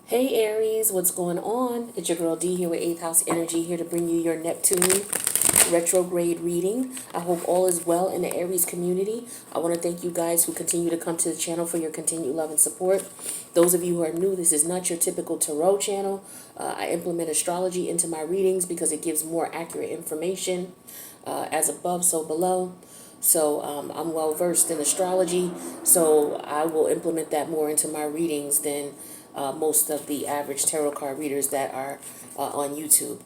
Hey Aries, what's going on? It's your girl D here with 8th House Energy, here to bring you your Neptune retrograde reading. I hope all is well in the Aries community. I want to thank you guys who continue to come to the channel for your continued love and support. Those of you who are new, this is not your typical tarot channel. I implement astrology into my readings because it gives more accurate information. As above, so below. So I'm well versed in astrology, so I will implement that more into my readings than most of the average tarot card readers that are on YouTube.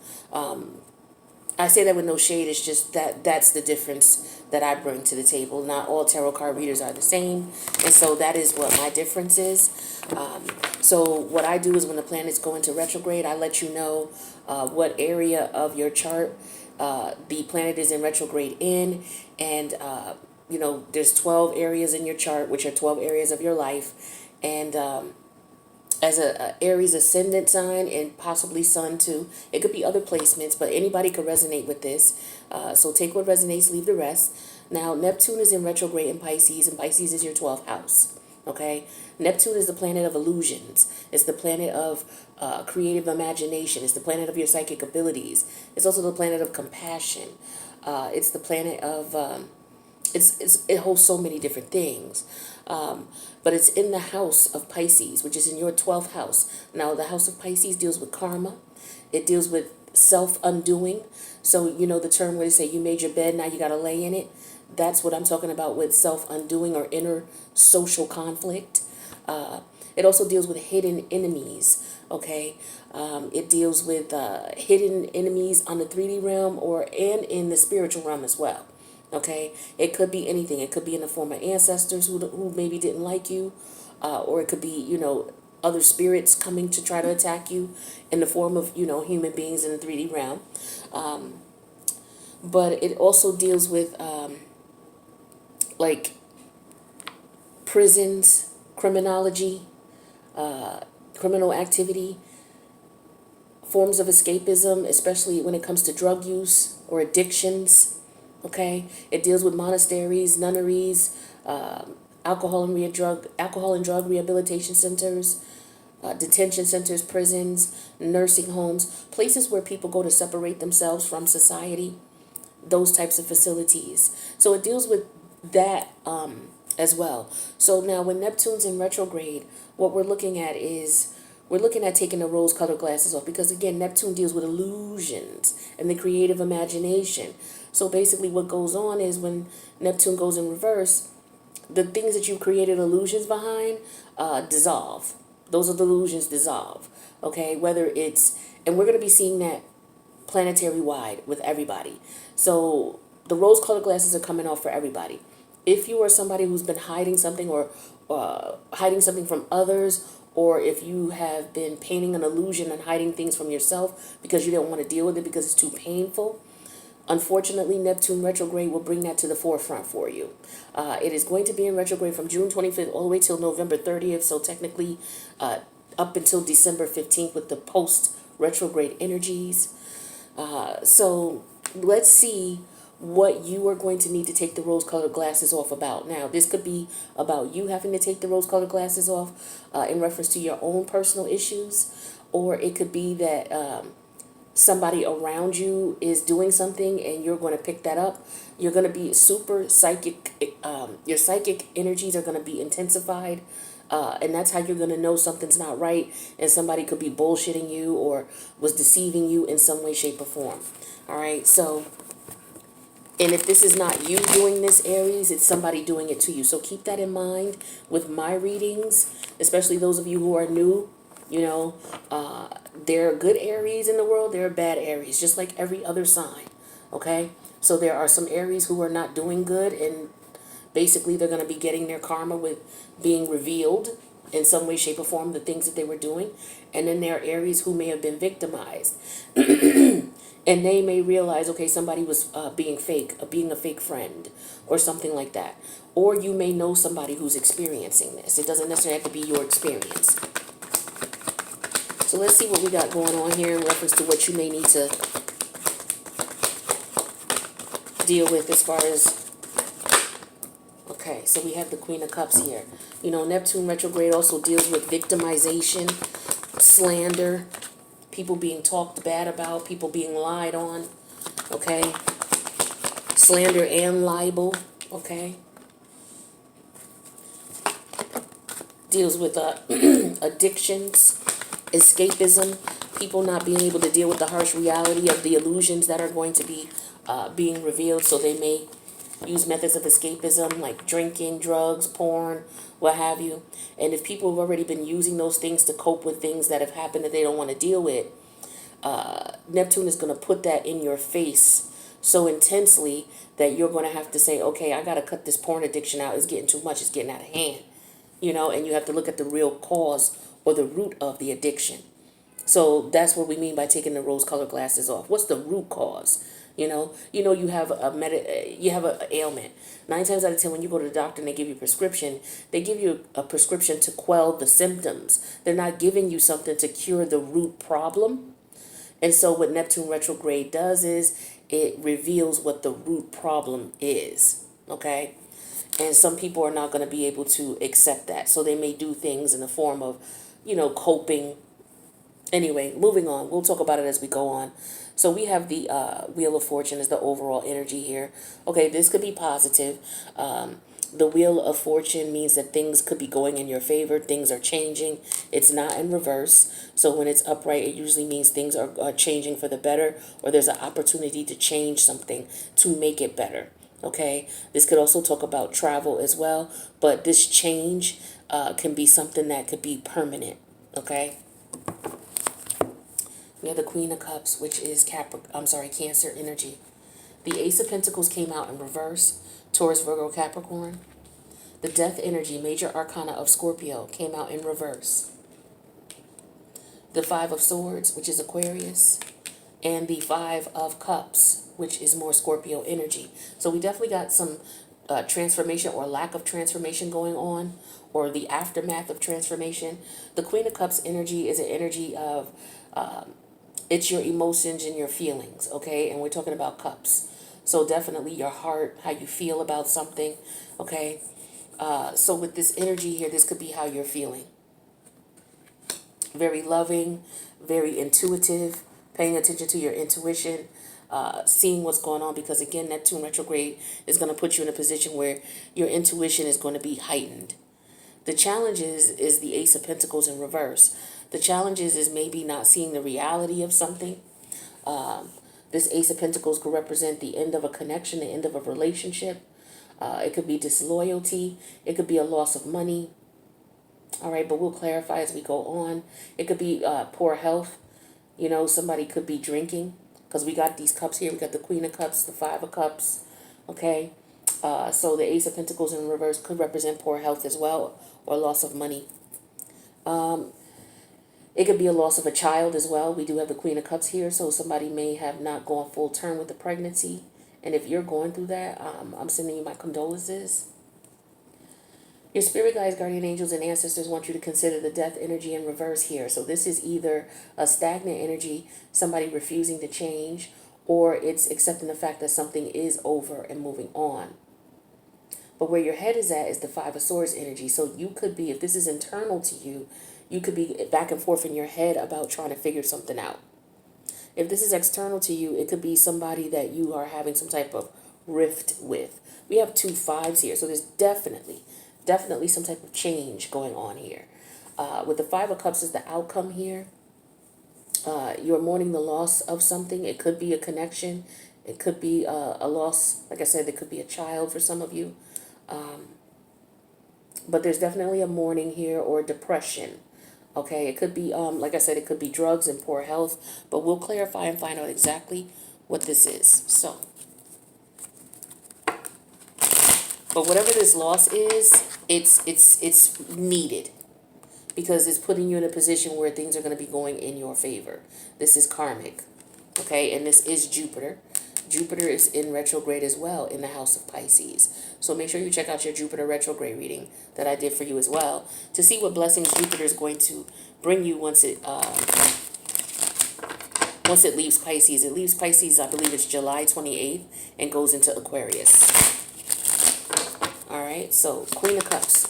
I say that with no shade. It's just that's the difference that I bring to the table. Not all tarot card readers are the same, and so that is what my difference is. So what I do is when the planets go into retrograde, I let you know what area of your chart the planet is in retrograde in, and there's 12 areas in your chart, which are 12 areas of your life, and as a Aries ascendant sign and possibly sun too. It could be other placements, but anybody could resonate with this. So take what resonates, leave the rest. Now, Neptune is in retrograde in Pisces, and Pisces is your 12th house. Okay? Neptune is the planet of illusions. It's the planet of creative imagination. It's the planet of your psychic abilities. It's also the planet of compassion. It's the planet of... it holds so many different things. But it's in the house of Pisces, which is in your 12th house. Now, the house of Pisces deals with karma. It deals with self-undoing. So, you know the term where they say you made your bed, now you got to lay in it. That's what I'm talking about with self-undoing or inner social conflict. It also deals with hidden enemies, okay? It deals with hidden enemies on the 3D realm and in the spiritual realm as well. Okay, it could be anything. It could be in the form of ancestors who maybe didn't like you, or it could be, other spirits coming to try to attack you in the form of, human beings in the 3D realm. But it also deals with like prisons, criminology, criminal activity, forms of escapism, especially when it comes to drug use or addictions. Okay, it deals with monasteries, nunneries, alcohol and drug rehabilitation centers, detention centers, prisons, nursing homes, places where people go to separate themselves from society, those types of facilities. So it deals with that as well. So now when Neptune's in retrograde, what we're looking at is taking the rose-colored glasses off, because again, Neptune deals with illusions and the creative imagination. So basically what goes on is when Neptune goes in reverse, the things that you created illusions behind dissolve. Those are the illusions dissolve. Okay, and we're going to be seeing that planetary wide with everybody. So the rose-colored glasses are coming off for everybody. If you are somebody who's been hiding something or hiding something from others, or if you have been painting an illusion and hiding things from yourself because you don't want to deal with it because it's too painful, unfortunately, Neptune retrograde will bring that to the forefront for you. It is going to be in retrograde from June 25th all the way till November 30th, so technically up until December 15th with the post-retrograde energies. So let's see what you are going to need to take the rose-colored glasses off about. Now, this could be about you having to take the rose-colored glasses off in reference to your own personal issues, or it could be that somebody around you is doing something and you're going to pick that up. You're going to be super psychic. Your psychic energies are going to be intensified. And that's how you're going to know something's not right, and somebody could be bullshitting you or was deceiving you in some way, shape, or form. All right, so... And if this is not you doing this, Aries, it's somebody doing it to you. So keep that in mind with my readings, especially those of you who are new. There are good Aries in the world. There are bad Aries, just like every other sign. Okay? So there are some Aries who are not doing good, and basically they're going to be getting their karma with being revealed in some way, shape, or form, the things that they were doing. And then there are Aries who may have been victimized. And they may realize, okay, somebody was being a fake friend or something like that. Or you may know somebody who's experiencing this. It doesn't necessarily have to be your experience. So let's see what we got going on here in reference to what you may need to deal with as far as... Okay, so we have the Queen of Cups here. Neptune retrograde also deals with victimization. slander, people being talked bad about, people being lied on, okay? Slander and libel, okay? Deals with addictions, escapism, people not being able to deal with the harsh reality of the illusions that are going to be being revealed, so they may use methods of escapism like drinking, drugs, porn, what have you. And if people have already been using those things to cope with things that have happened that they don't want to deal with, Neptune is going to put that in your face so intensely that you're going to have to say, okay, I got to cut this porn addiction out. It's getting too much. It's getting out of hand. You know, and you have to look at the real cause or the root of the addiction. So that's what we mean by taking the rose-colored glasses off. What's the root cause? You have you have a ailment. 9 times out of 10, when you go to the doctor and they give you a prescription, they give you a prescription to quell the symptoms. They're not giving you something to cure the root problem. And so what Neptune retrograde does is it reveals what the root problem is. Okay. And some people are not going to be able to accept that. So they may do things in the form of, coping. Anyway, moving on. We'll talk about it as we go on. So we have the Wheel of Fortune as the overall energy here. Okay, this could be positive. The Wheel of Fortune means that things could be going in your favor. Things are changing. It's not in reverse. So when it's upright, it usually means things are changing for the better, or there's an opportunity to change something to make it better. Okay, this could also talk about travel as well, but this change can be something that could be permanent. Okay, we have the Queen of Cups, which is Cancer energy. The Ace of Pentacles came out in reverse, Taurus, Virgo, Capricorn. The Death energy, Major Arcana of Scorpio, came out in reverse. The Five of Swords, which is Aquarius, and the Five of Cups, which is more Scorpio energy. So we definitely got some transformation or lack of transformation going on, or the aftermath of transformation. The Queen of Cups energy is an energy of, it's your emotions and your feelings, okay? And we're talking about cups. So definitely your heart, how you feel about something, okay? So with this energy here, this could be how you're feeling. Very loving, very intuitive, paying attention to your intuition, seeing what's going on, because again, Neptune retrograde is going to put you in a position where your intuition is going to be heightened. The challenge is the Ace of Pentacles in reverse. The challenge is maybe not seeing the reality of something. This Ace of Pentacles could represent the end of a connection, the end of a relationship. It could be disloyalty. It could be a loss of money. All right, but we'll clarify as we go on. It could be poor health. Somebody could be drinking, because we got these cups here. We got the Queen of Cups, the Five of Cups, okay? So the Ace of Pentacles in reverse could represent poor health as well, or loss of money. It could be a loss of a child as well. We do have the Queen of Cups here, so somebody may have not gone full term with the pregnancy. And if you're going through that, I'm sending you my condolences. Your spirit guides, guardian angels, and ancestors want you to consider the death energy in reverse here. So this is either a stagnant energy, somebody refusing to change, or it's accepting the fact that something is over and moving on. But where your head is at is the Five of Swords energy. So you could be, if this is internal to you, you could be back and forth in your head about trying to figure something out. If this is external to you, it could be somebody that you are having some type of rift with. We have 2 fives here, so there's definitely some type of change going on here. With the Five of Cups is the outcome here. You're mourning the loss of something. It could be a connection. It could be a loss. Like I said, it could be a child for some of you. But there's definitely a mourning here, or depression. Okay, it could be, like I said, it could be drugs and poor health. But we'll clarify and find out exactly what this is. So, but whatever this loss is, it's needed, because it's putting you in a position where things are going to be going in your favor. This is karmic, okay? And this is Jupiter. Jupiter is in retrograde as well in the house of Pisces. So make sure you check out your Jupiter retrograde reading that I did for you as well, to see what blessings Jupiter is going to bring you once it leaves Pisces. It leaves Pisces, I believe it's July 28th, and goes into Aquarius. All right, so Queen of Cups.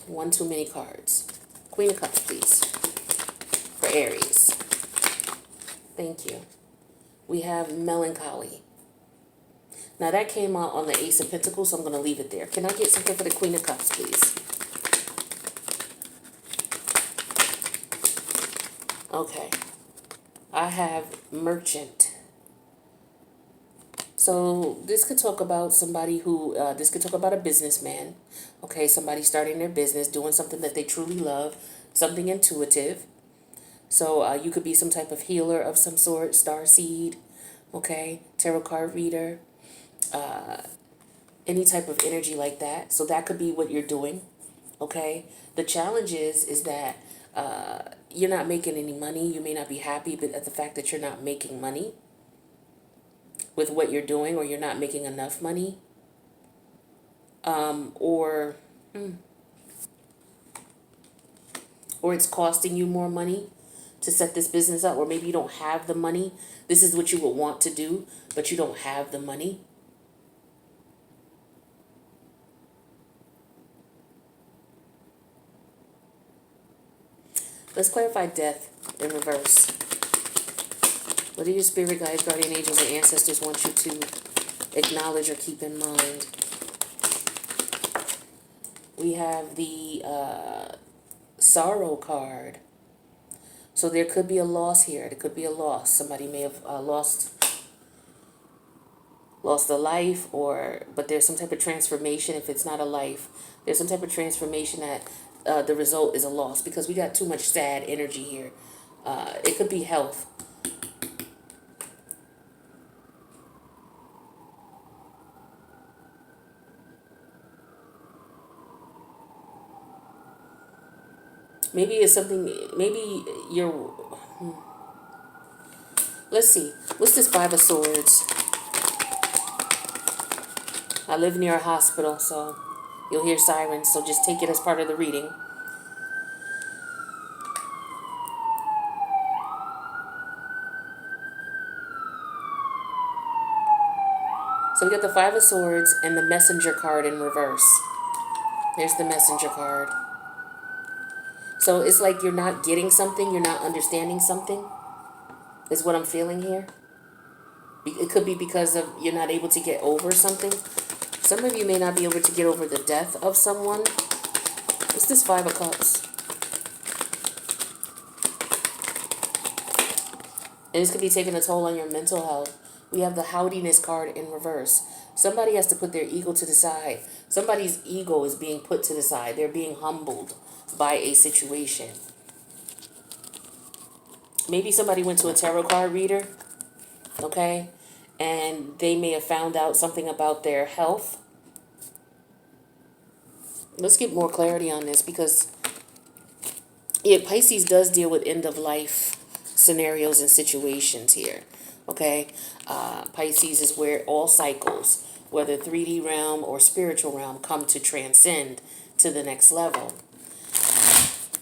One too many cards. Queen of Cups, please, for Aries. Thank you. We have melancholy. Now that came out on the Ace of Pentacles, so I'm going to leave it there. Can I get something for the Queen of Cups, please? Okay. I have merchant. So this could talk about somebody who, this could talk about a businessman. Okay, somebody starting their business, doing something that they truly love, something intuitive. So you could be some type of healer of some sort, starseed, okay, tarot card reader, any type of energy like that. So that could be what you're doing, okay? The challenge is that you're not making any money. You may not be happy but at the fact that you're not making money with what you're doing, or you're not making enough money, or it's costing you more money to set this business up, or maybe you don't have the money. This is what you would want to do, but you don't have the money. Let's clarify death in reverse. What do your spirit guides, guardian angels, and ancestors want you to acknowledge or keep in mind? We have the sorrow card. So there could be a loss here. There could be a loss. Somebody may have lost a life, but there's some type of transformation. If it's not a life, there's some type of transformation that the result is a loss, because we got too much sad energy here. It could be health. Maybe it's something, maybe you're, let's see. What's this Five of Swords? I live near a hospital, so you'll hear sirens, so just take it as part of the reading. So we got the Five of Swords and the Messenger card in reverse. There's the Messenger card. So it's like you're not getting something, you're not understanding something, is what I'm feeling here. It could be because of you're not able to get over something. Some of you may not be able to get over the death of someone. What's this Five of Cups? And this could be taking a toll on your mental health. We have the haughtiness card in reverse. Somebody has to put their ego to the side. Somebody's ego is being put to the side. They're being humbled by a situation. Maybe somebody went to a tarot card reader, okay? And they may have found out something about their health. Let's get more clarity on this, because yeah, Pisces does deal with end of life scenarios and situations here, okay? Pisces is where all cycles, whether 3D realm or spiritual realm, come to transcend to the next level.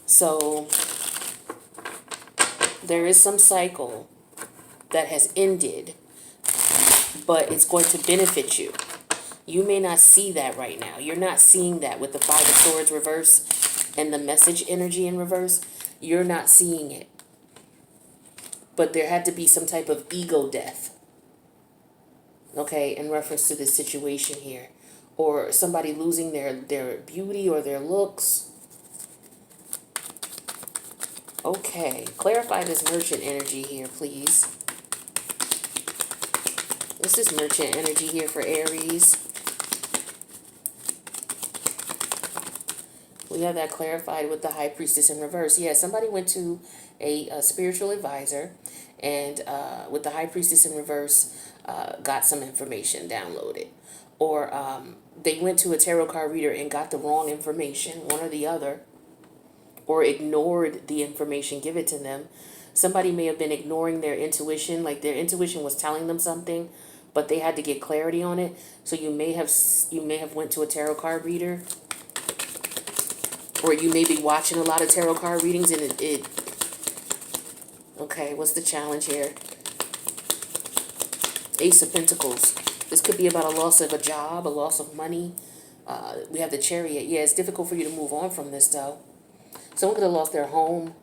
So there is some cycle that has ended, but it's going to benefit you. You may not see that right now. You're not seeing that with the Five of Swords reverse and the message energy in reverse. You're not seeing it. But there had to be some type of ego death, okay, in reference to this situation here. Or somebody losing their beauty or their looks. Okay, clarify this merchant energy here, please. What's this merchant energy here for Aries? We have that clarified with the High Priestess in reverse. Yeah, somebody went to a spiritual advisor, and with the High Priestess in reverse, got some information downloaded. Or they went to a tarot card reader and got the wrong information, one or the other. Or ignored the information given to them. Somebody may have been ignoring their intuition, like their intuition was telling them something, but they had to get clarity on it. So you may have went to a tarot card reader, or you may be watching a lot of tarot card readings, and it okay, what's the challenge here? Ace of Pentacles. This could be about a loss of a job, a loss of money, We have the Chariot. Yeah, it's difficult for you to move on from this, though. Someone could have lost their home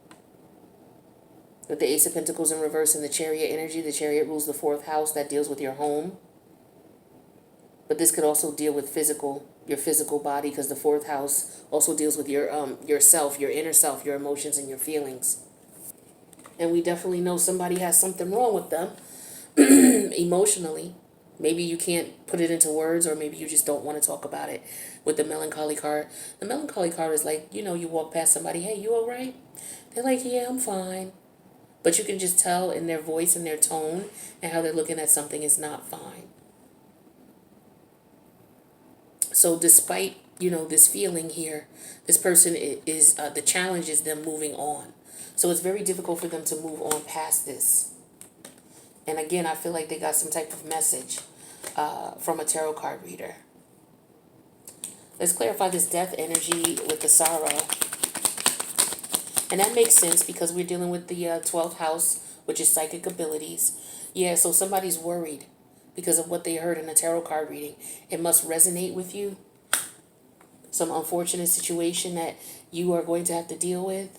with the Ace of Pentacles in reverse and the Chariot energy. The Chariot rules the 4th house. That deals with your home. But this could also deal with your physical body, because the 4th house also deals with yourself, your inner self, your emotions and your feelings. And we definitely know somebody has something wrong with them emotionally. Maybe you can't put it into words, or maybe you just don't want to talk about it. With the melancholy card, the melancholy card is like, you walk past somebody, hey, you all right? They're like, yeah, I'm fine. But you can just tell in their voice and their tone and how they're looking at something is not fine. So despite, this feeling here, this person is the challenge is them moving on. So it's very difficult for them to move on past this. And again, I feel like they got some type of message from a tarot card reader. Let's clarify this death energy with the sorrow. And that makes sense because we're dealing with the 12th house, which is psychic abilities. Yeah, so somebody's worried because of what they heard in a tarot card reading. It must resonate with you. Some unfortunate situation that you are going to have to deal with.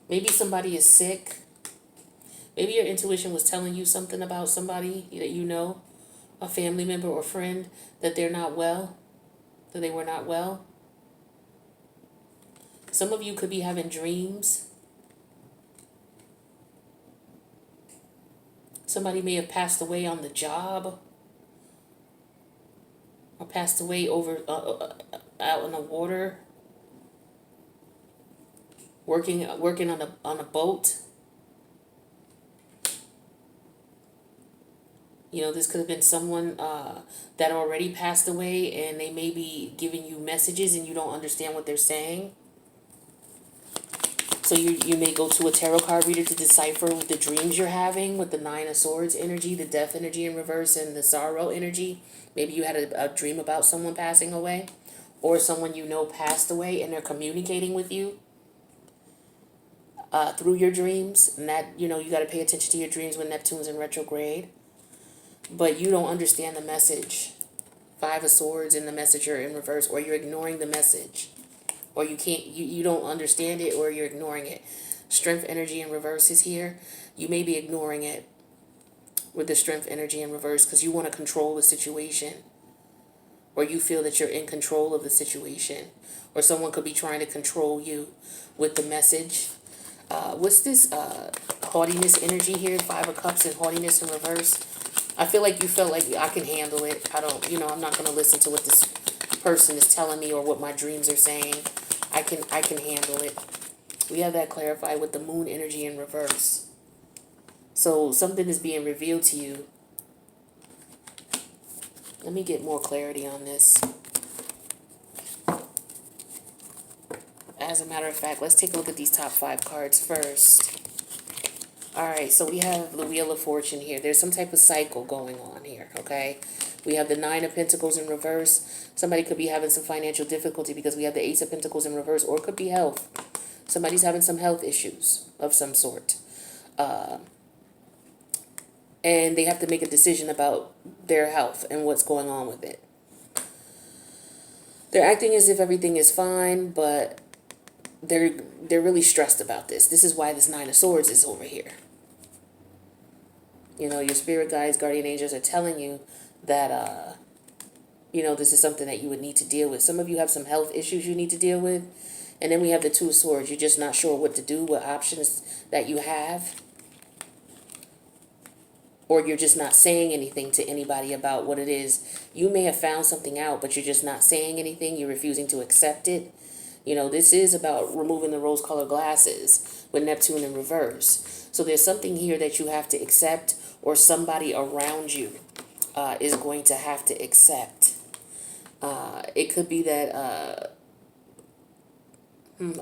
Maybe somebody is sick. Maybe your intuition was telling you something about somebody that you know, a family member or friend, that they're not well, that they were not well. Some of you could be having dreams. Somebody may have passed away on the job, or passed away over out in the water, working on a boat. This could have been someone that already passed away, and they may be giving you messages and you don't understand what they're saying. So you may go to a tarot card reader to decipher the dreams you're having with the 9 of Swords energy, the death energy in reverse, and the sorrow energy. Maybe you had a dream about someone passing away, or someone passed away and they're communicating with you through your dreams. And that, you got to pay attention to your dreams when Neptune's in retrograde. But you don't understand the message. 5 of Swords in the messenger in reverse, or you're ignoring the message. Or you don't understand it, or you're ignoring it. Strength energy in reverse is here. You may be ignoring it with the strength energy in reverse because you want to control the situation. Or you feel that you're in control of the situation. Or someone could be trying to control you with the message. What's this haughtiness energy here? 5 of Cups and haughtiness in reverse. I feel like you felt like I can handle it. I'm not going to listen to what this person is telling me or what my dreams are saying. I can handle it. We have that clarified with the moon energy in reverse. So something is being revealed to you. Let me get more clarity on this. As a matter of fact, let's take a look at these top 5 cards first. All right, so we have the Wheel of Fortune here. There's some type of cycle going on here, okay? We have the 9 of Pentacles in reverse. Somebody could be having some financial difficulty because we have the Ace of Pentacles in reverse, or it could be health. Somebody's having some health issues of some sort. And they have to make a decision about their health and what's going on with it. They're acting as if everything is fine, but they're really stressed about this. This is why this 9 of Swords is over here. Your spirit guides, guardian angels are telling you that, this is something that you would need to deal with. Some of you have some health issues you need to deal with. And then we have the 2 of Swords. You're just not sure what to do, what options that you have. Or you're just not saying anything to anybody about what it is. You may have found something out, but you're just not saying anything. You're refusing to accept it. This is about removing the rose-colored glasses with Neptune in reverse. So there's something here that you have to accept, or somebody around you is going to have to accept. It could be that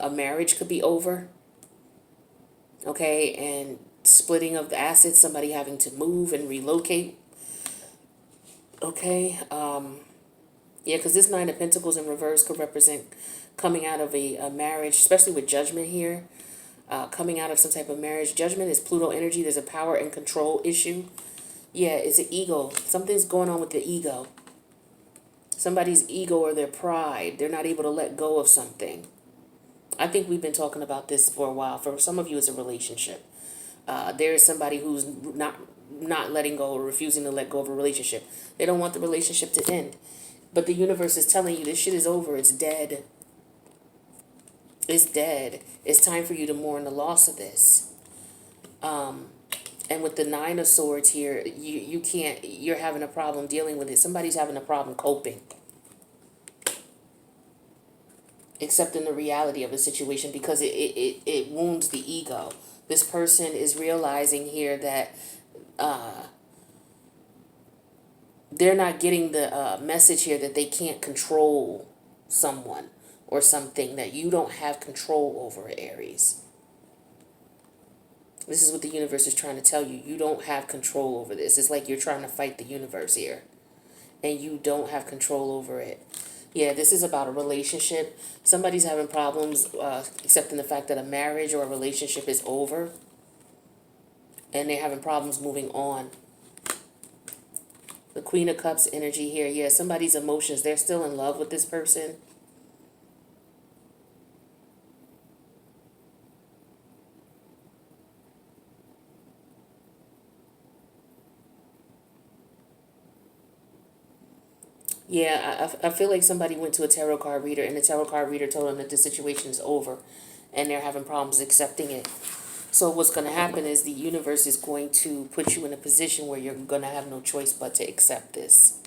a marriage could be over. Okay, and splitting of the assets, somebody having to move and relocate. Okay, yeah, because this 9 of Pentacles in reverse could represent coming out of a marriage, especially with Judgment here. coming out of some type of marriage. Judgment is Pluto energy. There's a power and control issue. Yeah, it's an ego. Something's going on with the ego. Somebody's ego or their pride. They're not able to let go of something. I think we've been talking about this for a while. For some of you, it's a relationship. There is somebody who's not letting go or refusing to let go of a relationship. They don't want the relationship to end. But the universe is telling you this shit is over. It's dead. It's dead. It's time for you to mourn the loss of this. And with the Nine of Swords here, you can't, you're having a problem dealing with it. Somebody's having a problem coping. Accepting the reality of the situation because it wounds the ego. This person is realizing here that they're not getting the message here that they can't control someone or something, that you don't have control over, Aries. This is what the universe is trying to tell you. You don't have control over this. It's like you're trying to fight the universe here. And you don't have control over it. Yeah, this is about a relationship. Somebody's having problems accepting the fact that a marriage or a relationship is over. And they're having problems moving on. The Queen of Cups energy here. Yeah, somebody's emotions. They're still in love with this person. Yeah, I feel like somebody went to a tarot card reader and the tarot card reader told them that the situation is over and they're having problems accepting it. So what's going to happen is the universe is going to put you in a position where you're going to have no choice but to accept this,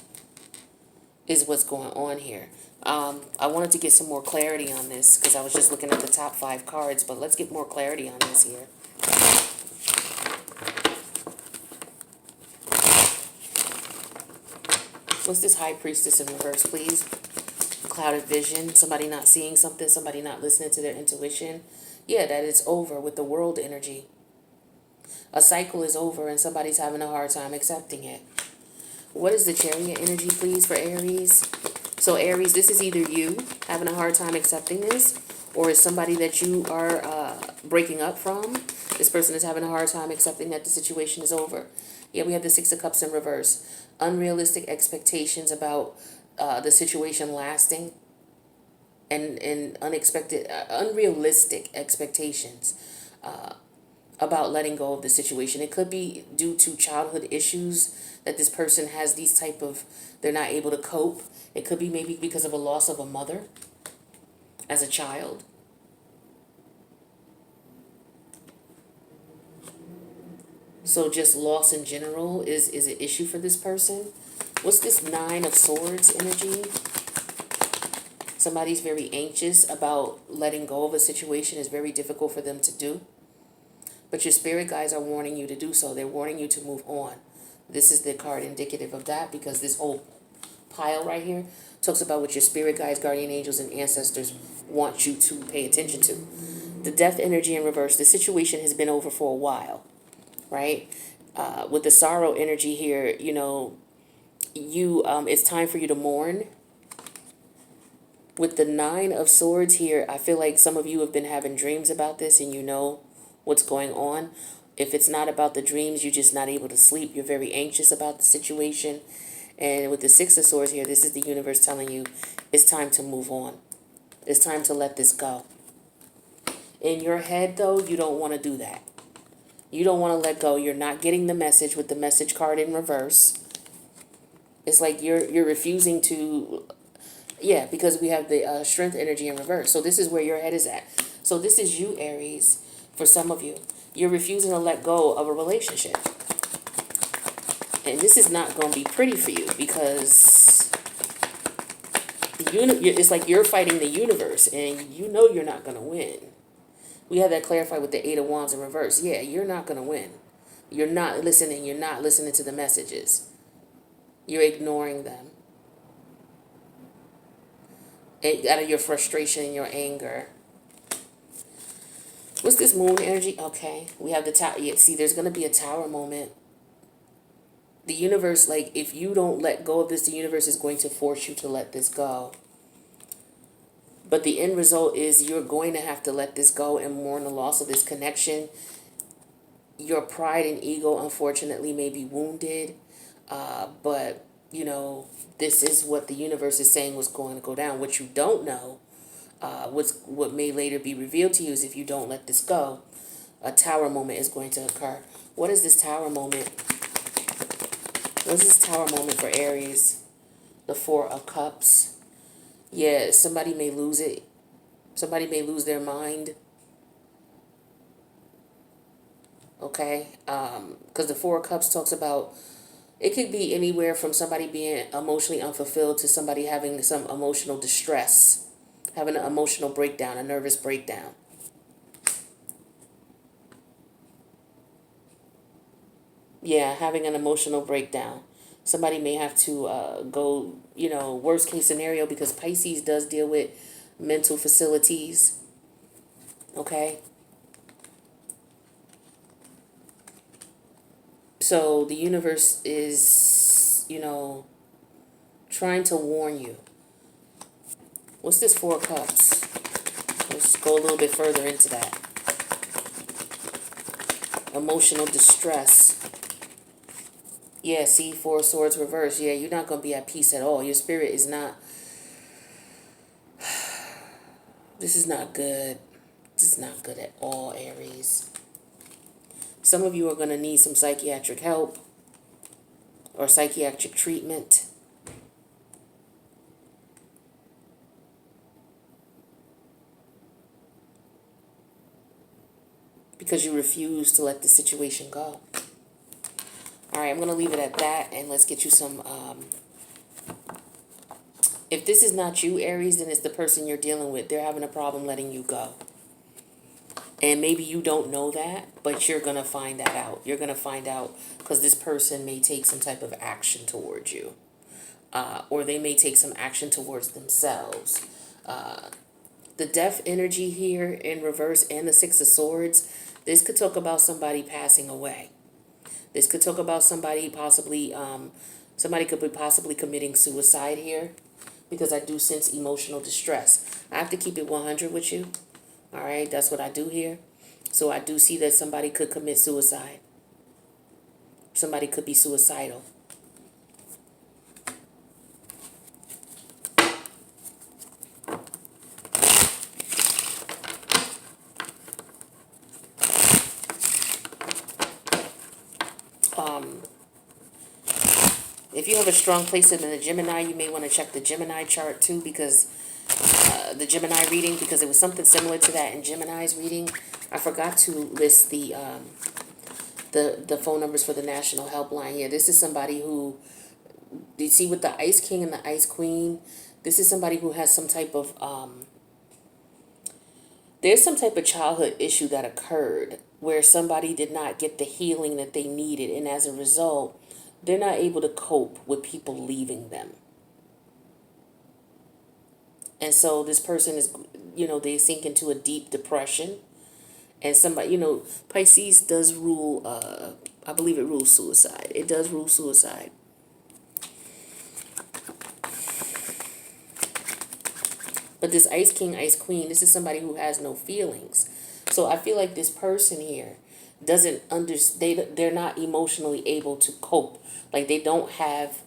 is what's going on here. I wanted to get some more clarity on this because I was just looking at the top 5 cards, but let's get more clarity on this here. What's this High Priestess in reverse, please? Clouded vision, somebody not seeing something, somebody not listening to their intuition. Yeah, that it's over with the world energy. A cycle is over and somebody's having a hard time accepting it. What is the Chariot energy, please, for Aries? So Aries, this is either you having a hard time accepting this, or is somebody that you are breaking up from. This person is having a hard time accepting that the situation is over. Yeah, we have the Six of Cups in reverse. Unrealistic expectations about the situation lasting, and unexpected, unrealistic expectations about letting go of the situation. It could be due to childhood issues that this person has these type of, they're not able to cope. It could be maybe because of a loss of a mother as a child. So just loss in general is an issue for this person. What's this Nine of Swords energy? Somebody's very anxious about letting go of a situation. It's very difficult for them to do. But your spirit guides are warning you to do so. They're warning you to move on. This is the card indicative of that, because this whole pile right here talks about what your spirit guides, guardian angels, and ancestors want you to pay attention to. The Death energy in reverse. The situation has been over for a while, right? With the sorrow energy here, you know, it's time for you to mourn. With the Nine of Swords here, I feel like some of you have been having dreams about this and you know what's going on. If it's not about the dreams, you're just not able to sleep. You're very anxious about the situation. And with the Six of Swords here, this is the universe telling you it's time to move on. It's time to let this go. In your head, though, you don't want to do that. You don't want to let go. You're not getting the message with the message card in reverse. It's like you're refusing to... Yeah, because we have the Strength energy in reverse. So this is where your head is at. So this is you, Aries, for some of you. You're refusing to let go of a relationship. And this is not going to be pretty for you, because it's like you're fighting the universe and you know you're not going to win. We have that clarified with the Eight of Wands in reverse. Yeah, you're not going to win. You're not listening. You're not listening to the messages. You're ignoring them. Out of your frustration and your anger. What's this Moon energy? Okay, we have the tower. Yeah, see, there's going to be a tower moment. The universe, like, if you don't let go of this, the universe is going to force you to let this go. But the end result is you're going to have to let this go and mourn the loss of this connection. Your pride and ego, unfortunately, may be wounded. But, you know, this is what the universe is saying was going to go down. What you don't know, what may later be revealed to you is if you don't let this go, a tower moment is going to occur. What is this tower moment? What is this tower moment for Aries? The Four of Cups. Yeah, somebody may lose it. Somebody may lose their mind. Okay? Because the Four of Cups talks about, it could be anywhere from somebody being emotionally unfulfilled to somebody having some emotional distress, having an emotional breakdown, a nervous breakdown. Yeah, having an emotional breakdown. Somebody may have to go, you know, worst case scenario, because Pisces does deal with mental facilities. Okay? So the universe is, you know, trying to warn you. What's this Four of Cups? Let's go a little bit further into that. Emotional distress. Yeah, see, Four of Swords reverse. Yeah, you're not going to be at peace at all. Your spirit is not. This is not good. This is not good at all, Aries. Some of you are going to need some psychiatric help or psychiatric treatment. Because you refuse to let the situation go. All right, I'm going to leave it at that, and let's get you some... if this is not you, Aries, then it's the person you're dealing with. They're having a problem letting you go. And maybe you don't know that, but you're going to find that out. You're going to find out because this person may take some type of action towards you. Or they may take some action towards themselves. The death energy here in reverse and the Six of Swords, this could talk about somebody passing away. This could talk about somebody possibly, somebody could be possibly committing suicide here, because I do sense emotional distress. I have to keep it 100 with you. All right, that's what I do here. So I do see that somebody could commit suicide. Somebody could be suicidal. If you have a strong placement in the Gemini, you may want to check the Gemini chart too, because the Gemini reading, because it was something similar to that in Gemini's reading. I forgot to list the phone numbers for the National Helpline. Yeah, this is somebody who, you see with the Ice King and the Ice Queen, this is somebody who has some type of, there's some type of childhood issue that occurred where somebody did not get the healing that they needed, and as a result, they're not able to cope with people leaving them. And so this person is, you know, they sink into a deep depression. And somebody, you know, Pisces does rule, I believe it rules suicide. It does rule suicide. But this Ice King, Ice Queen, this is somebody who has no feelings. So I feel like this person here doesn't understand, they're not emotionally able to cope. Like they don't have,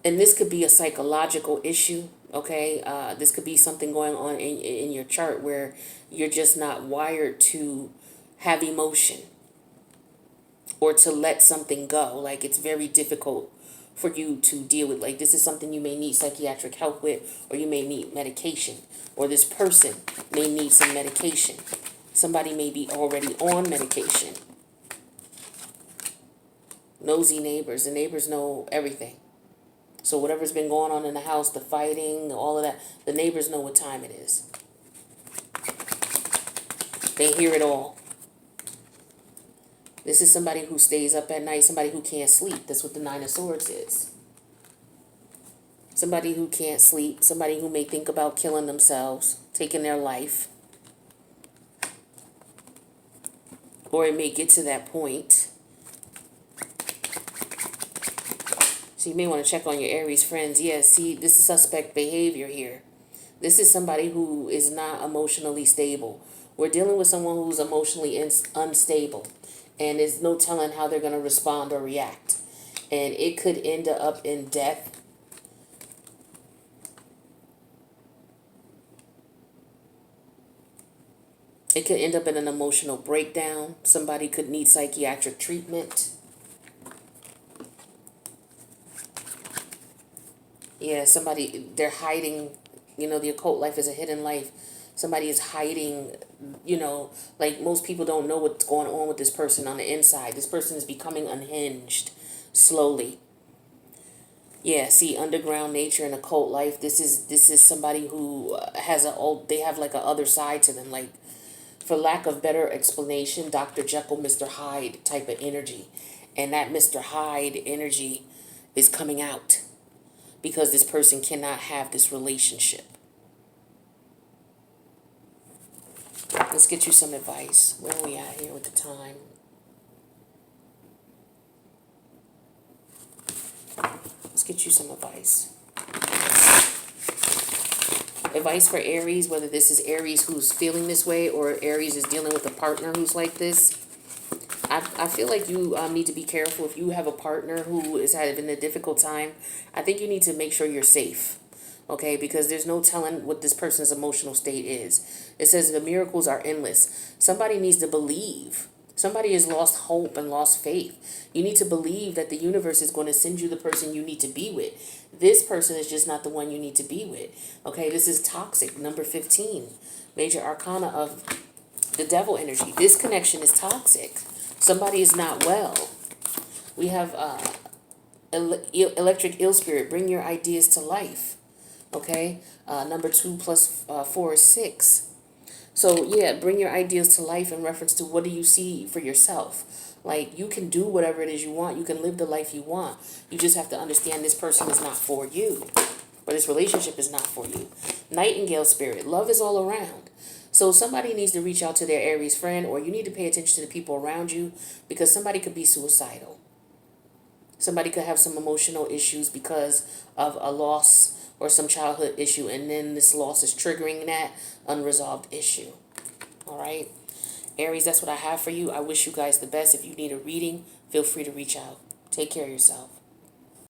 and this could be a psychological issue, okay? This could be something going on in your chart where you're just not wired to have emotion or to let something go. Like it's very difficult for you to deal with. Like this is something you may need psychiatric help with, or you may need medication, or this person may need some medication. Somebody may be already on medication. Nosy neighbors. The neighbors know everything. So whatever's been going on in the house, the fighting, all of that, the neighbors know what time it is. They hear it all. This is somebody who stays up at night, somebody who can't sleep. That's what the Nine of Swords is. Somebody who can't sleep, somebody who may think about killing themselves, taking their life. Or it may get to that point. So you may want to check on your Aries friends. Yeah, see, this is suspect behavior here. This is somebody who is not emotionally stable. We're dealing with someone who's emotionally unstable, and there's no telling how they're going to respond or react. And it could end up in death. It could end up in an emotional breakdown. Somebody could need psychiatric treatment. Yeah, somebody, they're hiding, the occult life is a hidden life. Somebody is hiding, like most people don't know what's going on with this person on the inside. This person is becoming unhinged slowly. Yeah, see, underground nature and occult life, this is somebody who has they have like a other side to them, like, for lack of better explanation, Dr. Jekyll, Mr. Hyde type of energy. And that Mr. Hyde energy is coming out because this person cannot have this relationship. Let's get you some advice. Where are we at here with the time? Let's get you some advice. Advice for Aries, whether this is Aries who's feeling this way or Aries is dealing with a partner who's like this. I feel like you need to be careful. If you have a partner who is having a difficult time, I think you need to make sure you're safe. Okay, because there's no telling what this person's emotional state is. It says the miracles are endless. Somebody needs to believe. Somebody has lost hope and lost faith. You need to believe that the universe is going to send you the person you need to be with. This person is just not the one you need to be with. Okay, this is toxic. Number 15, major arcana of the devil energy. This connection is toxic. Somebody is not well. We have electric ill spirit. Bring your ideas to life. Okay, number 2 plus 4 is 6. So yeah, bring your ideas to life in reference to what do you see for yourself. Like, you can do whatever it is you want. You can live the life you want. You just have to understand this person is not for you. Or this relationship is not for you. Nightingale spirit. Love is all around. So somebody needs to reach out to their Aries friend, or you need to pay attention to the people around you, because somebody could be suicidal. Somebody could have some emotional issues because of a loss or some childhood issue, and then this loss is triggering that unresolved issue. All right, Aries, that's what I have for you. I wish you guys the best. If you need a reading, feel free to reach out. Take care of yourself.